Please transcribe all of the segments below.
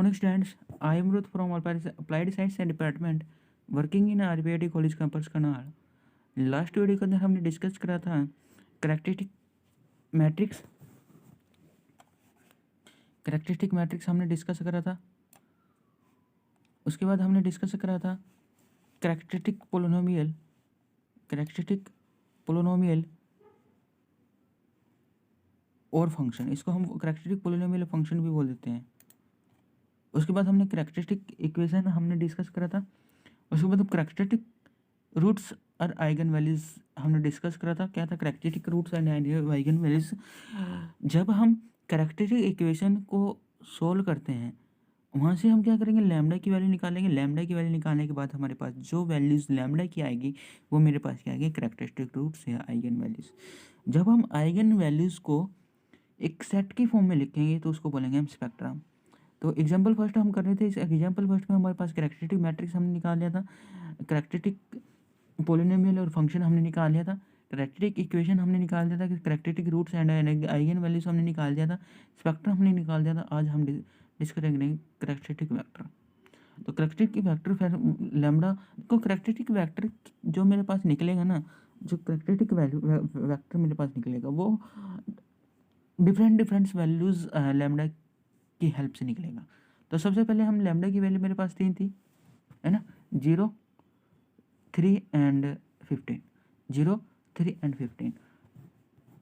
Morning students, I Amrit from applied science and department working in RBIT college campus Karnal. Last video के अंदर हमने discuss करा था characteristic matrix. हमने डिस्कस करा था। उसके बाद हमने डिस्कस करा था करैक्टरिस्टिक पोलिनोमियल और फंक्शन। इसको हम करैक्टरिस्टिक पोलिनोमियल फंक्शन भी बोल देते हैं। उसके बाद हमने करैक्टरिस्टिक इक्वेशन हमने डिस्कस करा था। उसके बाद हम करैक्टरिस्टिक रूट्स और आइगन वैल्यूज हमने डिस्कस करा था। क्या था characteristic roots and eigen values? जब हम करैक्टरिस्टिक इक्वेशन को सोल्व करते हैं, वहाँ से हम क्या करेंगे, लैम्डा की वैल्यू निकालेंगे। लैम्डा की वैल्यू निकालने के बाद हमारे पास जो वैल्यूज लैम्डा की आएगी वो मेरे पास क्या आएगी, करैक्टरिस्टिक रूट्स या आइगन वैल्यूज। जब हम आइगन वैल्यूज को एक सेट की फॉर्म में लिखेंगे तो उसको बोलेंगे हम स्पेक्ट्रम। तो एग्जाम्पल फर्स्ट हम कर रहे थे। इस एग्जाम्पल फर्स्ट में हमारे पास करैक्टरिस्टिक मैट्रिक्स हमने निकाल लिया था, करैक्टरिस्टिक पोलिनोमियल और फंक्शन हमने निकाल लिया था, करैक्टरिस्टिक इक्वेशन हमने निकाल दिया था, characteristic roots and eigen values हमने निकाल दिया था, स्पेक्ट्रम हमने निकाल दिया था। आज हम डिस्कस करेंगे करैक्टरिस्टिक वेक्टर। तो करैक्टरिस्टिक वेक्टर फिर लैम्डा को करैक्टरिस्टिक वेक्टर जो मेरे पास निकलेगा ना, जो करैक्टरिस्टिक वेक्टर मेरे पास निकलेगा वो डिफरेंट वैल्यूज लैम्डा की हेल्प से निकलेगा। तो सबसे पहले हम लैम्डा की वैल्यू मेरे पास 3 थी, है ना, 0, 3 एंड 15। 0, 3 एंड 15।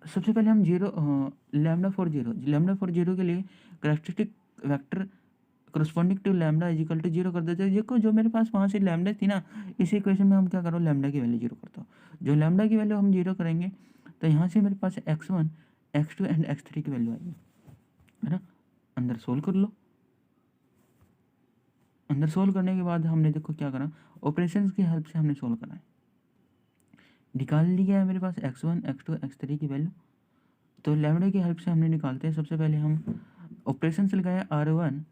सबसे पहले हम लैम्डा फॉर जीरो के लिए characteristic vector corresponding to lambda is equal to 0 कर देते हैं। देखो जो मेरे पास वहाँ से लैम्डा थी ना, इस इक्वेशन में हम क्या करो, लैम्डा की वैल्यू 0 करता हूँ। जो लैम्डा की वैल्यू हम 0 करेंगे तो यहाँ से मेरे पास x1, x2 एंड x3 की वैल्यू आएगी, है ना। अंदर सोल्व कर लो। अंदर सोल्व करने के बाद हमने देखो क्या करा, ऑपरेशंस की हेल्प से हमने सोल्व करा है। निकाल लिया है मेरे पास x1, x2, x3 की वैल्यू। तो लैम्डा की हेल्प से हमने निकालते हैं। सबसे पहले हम ऑपरेशंस लगाया R1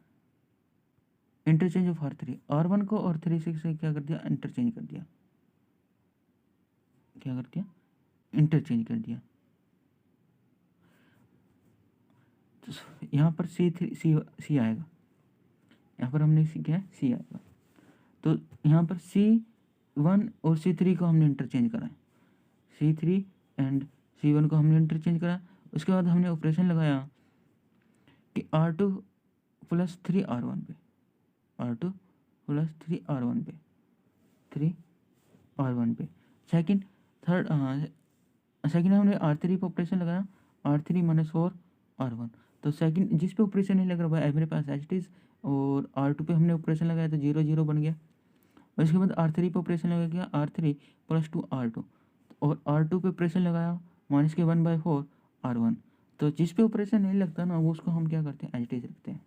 interchange of R3। R1 को और 3 से क्या कर दिया, इंटरचेंज कर दिया। क्या कर दिया, इंटरचेंज कर दिया। तो यहाँ पर C आएगा। यहाँ पर हमने क्या है, C आएगा। तो यहाँ पर C1 और C3 को हमने इंटरचेंज करा है। C3 एंड C1 को हमने इंटरचेंज करा। उसके बाद हमने ऑपरेशन लगाया कि R2 प्लस 3R1 पे, R2 प्लस 3R1 पे, 3R1 पे। सेकेंड हमने R3 पे ऑपरेशन लगाया, R3 माइनस 4R1। तो सेकंड जिस पे ऑपरेशन नहीं लग रहा है मेरे पास एच टीज, और R2 पे हमने ऑपरेशन लगाया तो 0 0 बन गया। और इसके बाद R3 पे ऑपरेशन लगा गया, R3 प्लस 2R2, और R2 पे ऑपरेशन लगाया माइनस के 1/4 R1। तो जिस पे ऑपरेशन नहीं लगता ना वो उसको हम क्या करते हैं, एच टीज रखते हैं।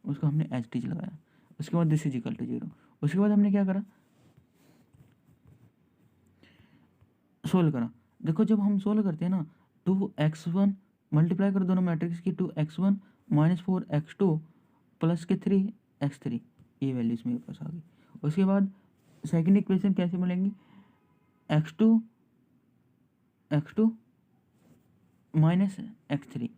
उसको हमने एच टीज लगाया। उसके बाद दिस इज इक्वल टू 0। उसके बाद हमने क्या करा, सोल्व करा। देखो जब हम सोल्व करते हैं ना, 2x1 मल्टीप्लाई कर दोनों मैट्रिक्स की, 2x1 माइनस 4x2 प्लस के 3x3, ये वैल्यूज मेरे पास आ गई। उसके बाद सेकंड इक्वेशन कैसे मिलेंगी, x2 माइनस x3।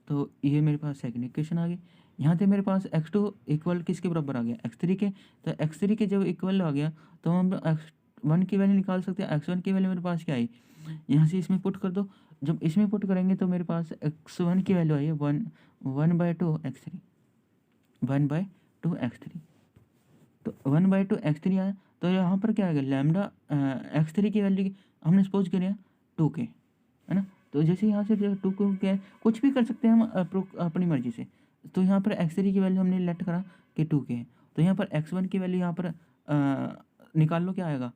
तो ये मेरे पास सेकंड इक्वेशन आ गई। यहाँ से मेरे पास x2 इक्वल किसके बराबर आ गया, x3 के। तो x3 के जब इक्वल आ गया तो हम x1 की वैल्यू निकाल सकते हैं। x1 की वैल्यू मेरे पास क्या आई, यहाँ से इसमें पुट कर दो। जब इसमें पुट करेंगे तो मेरे पास x1 की वैल्यू आई है 1/2 x3, 1/2 x3। तो 1/2 x3 आया। तो यहाँ पर क्या आएगा, लैम्डा x3 की वैल्यू हमने सपोज करें 2k, है ना। तो जैसे यहाँ से 2 क्या है, कुछ भी कर सकते हैं हम अपनी मर्जी से। तो यहाँ पर x3 की वैल्यू हमने लेट करा कि 2k है। तो यहाँ पर x1 की वैल्यू यहाँ पर निकाल लो, क्या आएगा,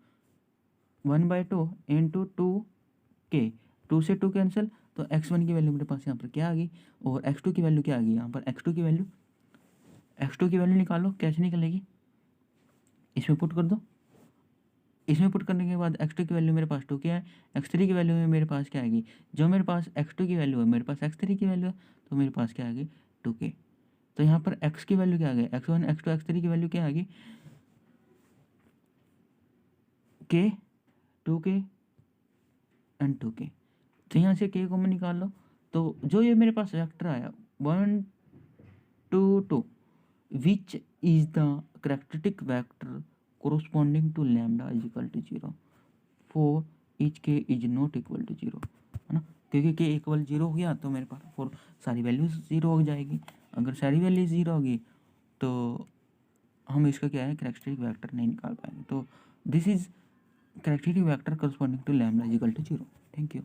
1/2 इंटू 2k, 2 से 2 कैंसिल। तो x1 की वैल्यू मेरे पास यहाँ पर क्या आ गई, और x2 की वैल्यू क्या आ गई, यहाँ पर x2 की वैल्यू निकालो, कैसे निकलेगी, इसमें पुट कर दो। इसमें पुट करने के बाद x2 की वैल्यू मेरे पास 2 क्या है, x3 की वैल्यू में मेरे पास क्या आएगी, जो मेरे पास x2 की वैल्यू है मेरे पास x3 की वैल्यू है, तो मेरे पास क्या आ गई, 2k। तो यहाँ पर x की वैल्यू क्या आ गई, x1, x2, x3 की वैल्यू क्या आ गई, k, 2k एंड 2k। तो यहाँ से k कॉमन निकाल लो। तो जो ये मेरे पास वेक्टर आया 1 2 2, which is the characteristic vector corresponding to lambda is equal to 0 for each k is not equal to 0, है ना, क्योंकि के इक्वल 0 हो गया तो मेरे पास फॉर सारी वैल्यूज 0 हो जाएगी। अगर सारी वैल्यू 0 होगी तो हम इसका क्या है करैक्टरिस्टिक वेक्टर नहीं निकाल पाएंगे। तो this is characteristic vector corresponding to lambda is equal to 0। Thank you.